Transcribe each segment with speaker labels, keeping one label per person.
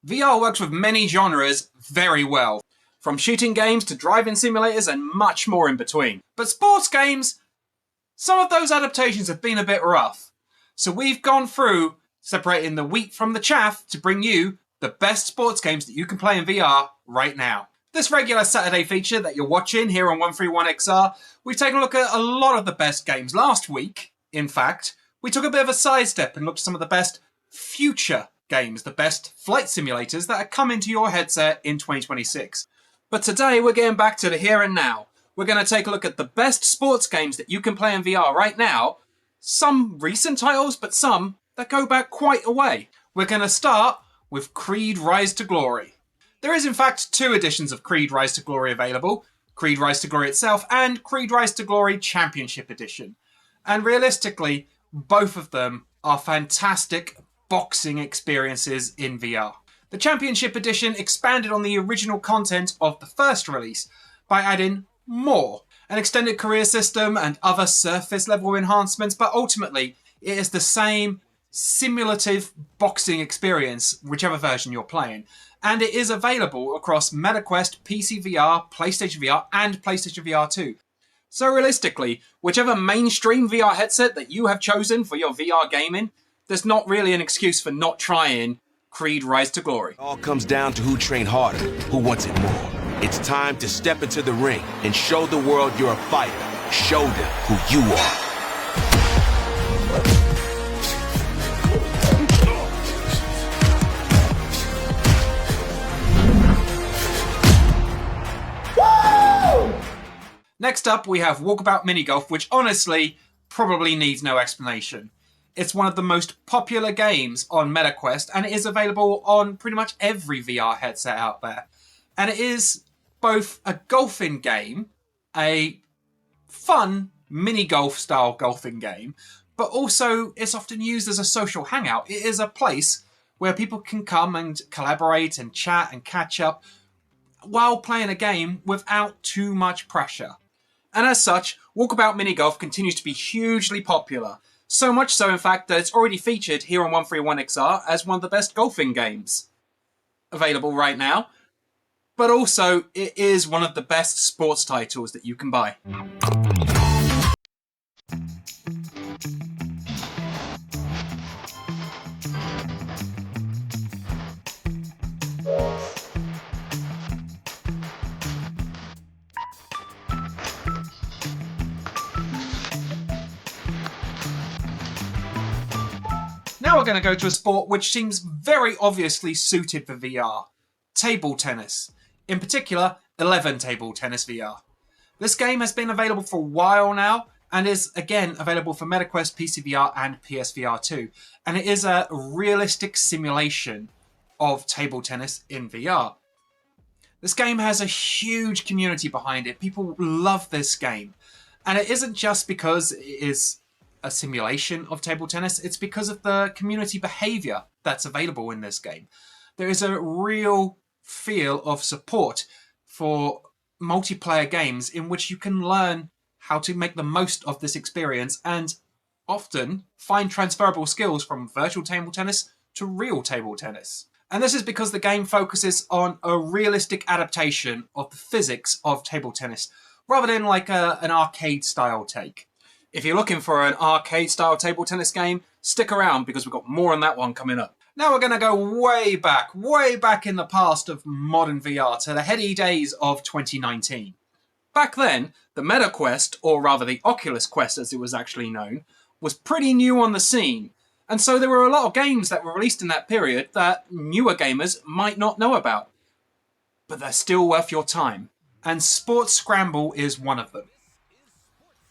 Speaker 1: VR works with many genres very well, from shooting games to driving simulators and much more in between. But sports games, some of those adaptations have been a bit rough. So we've gone through separating the wheat from the chaff to bring you the best sports games that you can play in VR right now. This regular Saturday feature that you're watching here on 131XR, we've taken a look at a lot of the best games. Last week, in fact, we took a bit of a sidestep and looked at some of the best future games, the best flight simulators that are coming to your headset in 2026. But today we're getting back to the here and now. We're going to take a look at the best sports games that you can play in VR right now. Some recent titles, but some that go back quite a way. We're going to start with Creed Rise to Glory. There is in fact 2 editions of Creed Rise to Glory available. Creed Rise to Glory itself and Creed Rise to Glory Championship Edition. And realistically, both of them are fantastic boxing experiences in VR. The Championship Edition expanded on the original content of the first release by adding more, an extended career system and other surface level enhancements, but ultimately it is the same simulative boxing experience, whichever version you're playing. And it is available across MetaQuest, PC VR, PlayStation VR, and PlayStation VR 2. So realistically, whichever mainstream VR headset that you have chosen for your VR gaming, there's not really an excuse for not trying Creed Rise to Glory.
Speaker 2: It all comes down to who trained harder, who wants it more. It's time to step into the ring and show the world you're a fighter. Show them who you are.
Speaker 1: Next up, we have Walkabout Mini Golf, which honestly probably needs no explanation. It's one of the most popular games on MetaQuest, and it is available on pretty much every VR headset out there. And it is both a golfing game, a fun mini golf style golfing game, but also it's often used as a social hangout. It is a place where people can come and collaborate and chat and catch up while playing a game without too much pressure. And as such, Walkabout Mini Golf continues to be hugely popular. So much so, in fact, that it's already featured here on 131XR as one of the best golfing games available right now. But also, it is one of the best sports titles that you can buy. Now we're going to go to a sport which seems very obviously suited for VR. Table tennis. In particular, 11 Table Tennis VR. This game has been available for a while now and is again available for MetaQuest, PC VR and PSVR 2. And it is a realistic simulation of table tennis in VR. This game has a huge community behind it. People love this game. And it isn't just because it is a simulation of table tennis, it's because of the community behavior that's available in this game. There is a real feel of support for multiplayer games in which you can learn how to make the most of this experience and often find transferable skills from virtual table tennis to real table tennis. And this is because the game focuses on a realistic adaptation of the physics of table tennis rather than like an arcade style take. If you're looking for an arcade-style table tennis game, stick around because we've got more on that one coming up. Now we're going to go way back in the past of modern VR to the heady days of 2019. Back then, the MetaQuest, or rather the Oculus Quest as it was actually known, was pretty new on the scene. And so there were a lot of games that were released in that period that newer gamers might not know about. But they're still worth your time. And Sports Scramble is one of them.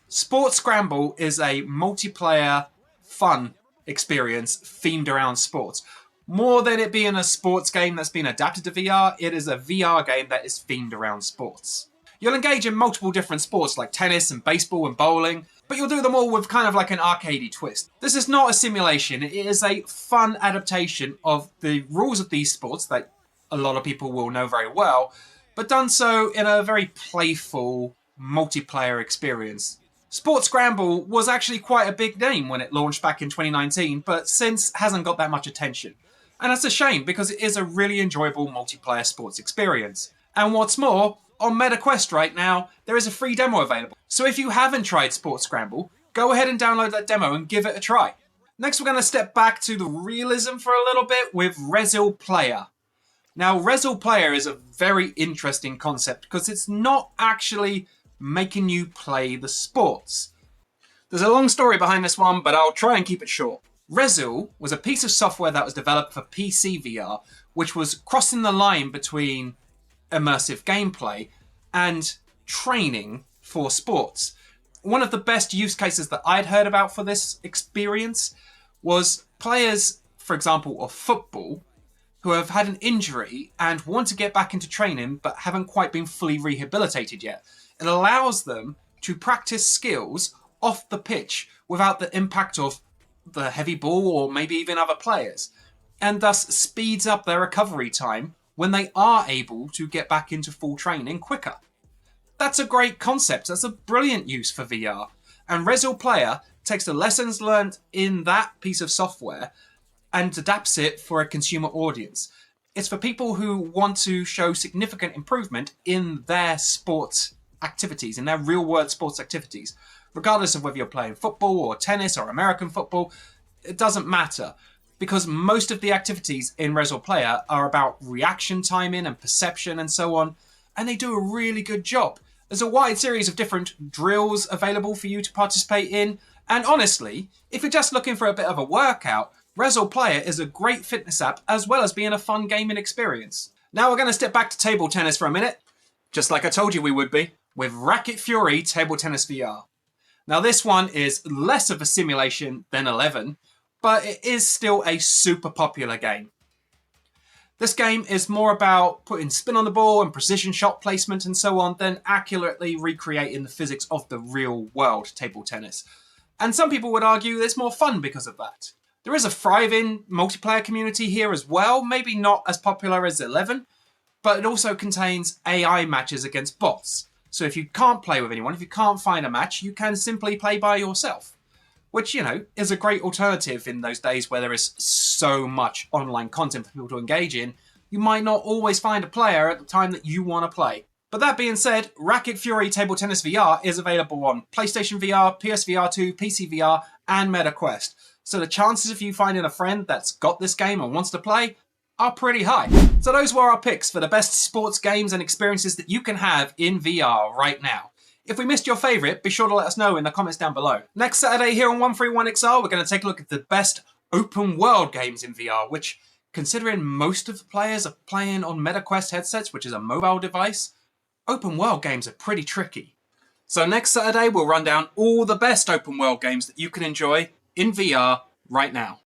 Speaker 1: Sports Scramble is a multiplayer, fun experience themed around sports. More than it being a sports game that's been adapted to VR, it is a VR game that is themed around sports. You'll engage in multiple different sports like tennis and baseball and bowling, but you'll do them all with kind of like an arcadey twist. This is not a simulation, it is a fun adaptation of the rules of these sports that a lot of people will know very well, but done so in a very playful multiplayer experience. Sports Scramble was actually quite a big name when it launched back in 2019, but since hasn't got that much attention. And that's a shame because it is a really enjoyable multiplayer sports experience. And what's more, on MetaQuest right now, there is a free demo available. So if you haven't tried Sports Scramble, go ahead and download that demo and give it a try. Next, we're going to step back to the realism for a little bit with Rezzil Player. Now, Rezzil Player is a very interesting concept because it's not actually making you play the sports. There's a long story behind this one, but I'll try and keep it short. Rezzil was a piece of software that was developed for PC VR, which was crossing the line between immersive gameplay and training for sports. One of the best use cases that I'd heard about for this experience was players, for example, of football, who have had an injury and want to get back into training but haven't quite been fully rehabilitated yet. It allows them to practice skills off the pitch without the impact of the heavy ball or maybe even other players, and thus speeds up their recovery time when they are able to get back into full training quicker. That's a great concept. That's a brilliant use for VR. And Rezzil Player takes the lessons learned in that piece of software and adapts it for a consumer audience. It's for people who want to show significant improvement in their sports activities, in their real-world sports activities. Regardless of whether you're playing football or tennis or American football, it doesn't matter. Because most of the activities in Rezzil Player are about reaction timing and perception and so on, and they do a really good job. There's a wide series of different drills available for you to participate in, and honestly, if you're just looking for a bit of a workout, Rezzil Player is a great fitness app as well as being a fun gaming experience. Now we're going to step back to table tennis for a minute, just like I told you we would be, with Racket Fury Table Tennis VR. Now this one is less of a simulation than 11, but it is still a super popular game. This game is more about putting spin on the ball and precision shot placement and so on than accurately recreating the physics of the real world table tennis. And some people would argue it's more fun because of that. There is a thriving multiplayer community here as well, maybe not as popular as 11, but it also contains AI matches against bots. So if you can't play with anyone, if you can't find a match, you can simply play by yourself. Which, you know, is a great alternative in those days where there is so much online content for people to engage in. You might not always find a player at the time that you want to play. But that being said, Racket Fury Table Tennis VR is available on PlayStation VR, PSVR 2, PC VR, and MetaQuest. So the chances of you finding a friend that's got this game and wants to play are pretty high. So those were our picks for the best sports games and experiences that you can have in VR right now. If we missed your favourite, be sure to let us know in the comments down below. Next Saturday here on 131XR, we're going to take a look at the best open world games in VR, which, considering most of the players are playing on MetaQuest headsets, which is a mobile device, open world games are pretty tricky. So next Saturday, we'll run down all the best open world games that you can enjoy in VR right now.